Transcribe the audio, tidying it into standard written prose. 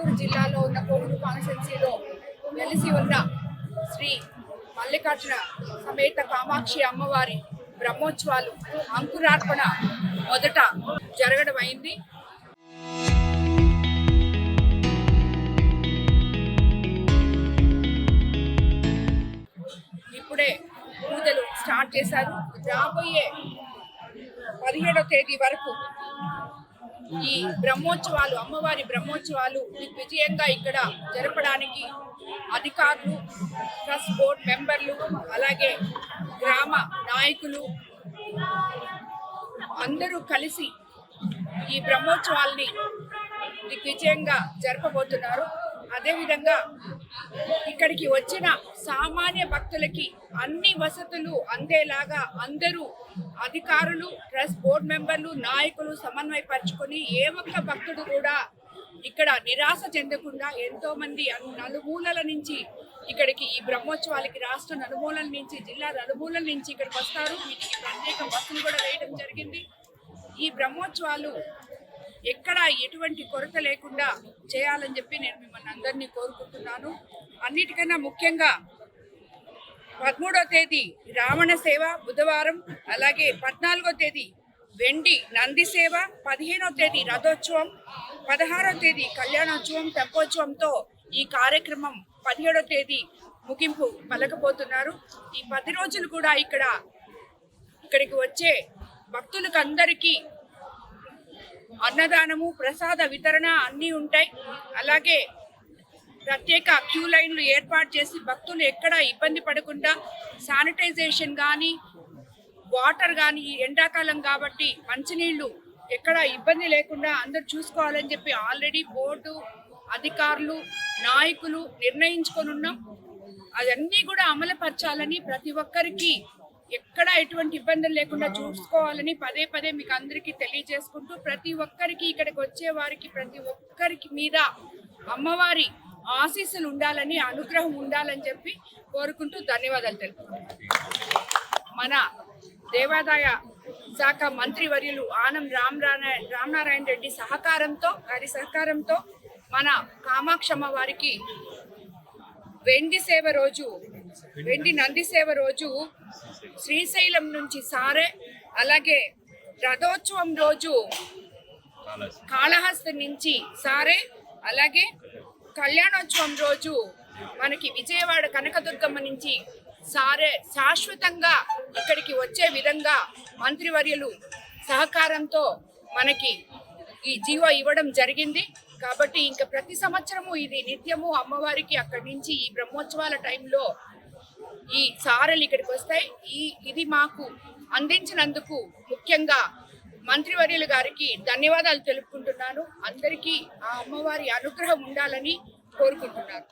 గుంటూరు జిల్లాలో ఉన్న కోవూరు కాన్స్టిట్యున్సీలో వెలిసి ఉన్న శ్రీ మల్లికార్జున సమేత కామాక్షి అమ్మవారి బ్రహ్మోత్సవాలు అంకురార్పణ మొదట జరగడం అయింది. ఇప్పుడే పూజలు స్టార్ట్ చేశారు. రాబోయే 17వ తేదీ వరకు ఈ బ్రహ్మోత్సవాలు, అమ్మవారి బ్రహ్మోత్సవాలు విజయంగా ఇక్కడ జరపడానికి అధికారులు, ట్రస్ట్ బోర్డ్ మెంబర్లు, అలాగే గ్రామ నాయకులు అందరూ కలిసి ఈ బ్రహ్మోత్సవాల్ని విజయంగా జరపబోతున్నారు. అదేవిధంగా ఇక్కడికి వచ్చిన సామాన్య భక్తులకి అన్ని వసతులు అందేలాగా అందరూ అధికారులు, ట్రస్ట్ బోర్డు మెంబర్లు, నాయకులు సమన్వయపరుచుకొని ఏ ఒక్క భక్తుడు కూడా ఇక్కడ నిరాశ చెందకుండా ఎంతో మంది నలుమూలల నుంచి ఇక్కడికి ఈ బ్రహ్మోత్సవాలకి రాష్ట్ర నలుమూలల నుంచి, జిల్లా నలుమూలల నుంచి ఇక్కడికి వస్తారు. వీటికి ప్రత్యేక బస్సులు కూడా వేయడం జరిగింది. ఈ బ్రహ్మోత్సవాలు ఎక్కడ ఎటువంటి కొరత లేకుండా చేయాలని చెప్పి నేను మిమ్మల్ని అందరినీ కోరుకుంటున్నాను. అన్నిటికన్నా ముఖ్యంగా 13వ తేదీ రావణ సేవ బుధవారం, అలాగే 14వ తేదీ వెండి నంది సేవ, 15వ తేదీ రథోత్సవం, 16వ తేదీ కళ్యాణోత్సవం, తెప్పోత్సవంతో ఈ కార్యక్రమం 17వ తేదీ ముగింపు పలకపోతున్నారు. ఈ 10 రోజులు కూడా ఇక్కడికి వచ్చే భక్తులకు అందరికీ అన్నదానము, ప్రసాద వితరణ అన్నీ ఉంటాయి. అలాగే ప్రత్యేక క్యూ లైన్లు ఏర్పాటు చేసి భక్తులు ఎక్కడ ఇబ్బంది పడకుండా శానిటైజేషన్ కానీ, వాటర్ కానీ, ఎండాకాలం కాబట్టి మంచినీళ్ళు ఎక్కడ ఇబ్బంది లేకుండా అందరూ చూసుకోవాలని చెప్పి ఆల్రెడీ బోర్డు అధికారులు, నాయకులు నిర్ణయించుకొని ఉన్నాం. అవన్నీ కూడా అమలుపరచాలని, ప్రతి ఒక్కరికి ఎక్కడ ఎటువంటి ఇబ్బందులు లేకుండా చూసుకోవాలని పదే పదే మీకు అందరికీ తెలియజేసుకుంటూ, ప్రతి ఒక్కరికి ఇక్కడికి వచ్చే వారికి ప్రతి ఒక్కరికి మీద అమ్మవారి ఆశీస్సులు ఉండాలని, అనుగ్రహం ఉండాలని చెప్పి కోరుకుంటూ ధన్యవాదాలు తెలుపుతున్నాను. మన దేవాదాయ శాఖ మంత్రి వర్యులు ఆనం రామనారాయణ రెడ్డి సహకారంతో మన కామాక్షమ్మ వారికి వెండి నంది సేవ రోజు శ్రీశైలం నుంచి సారే, అలాగే రథోత్సవం రోజు కాళహస్తి నుంచి సారే, అలాగే కళ్యాణోత్సవం రోజు మనకి విజయవాడ కనకదుర్గమ్మ నుంచి సారే శాశ్వతంగా ఇక్కడికి వచ్చే విధంగా మంత్రివర్యులు సహకారంతో మనకి ఈ జీవో ఇవ్వడం జరిగింది. కాబట్టి ఇంకా ప్రతి సంవత్సరము ఇది నిత్యము అమ్మవారికి అక్కడి నుంచి ఈ బ్రహ్మోత్సవాల టైంలో ఈ సారలు ఇక్కడికి వస్తాయి. ఇది మాకు అందించినందుకు ముఖ్యంగా మంత్రివర్యులు గారికి ధన్యవాదాలు తెలుపుకుంటున్నాను. అందరికీ ఆ అమ్మవారి అనుగ్రహం ఉండాలని కోరుకుంటున్నాను.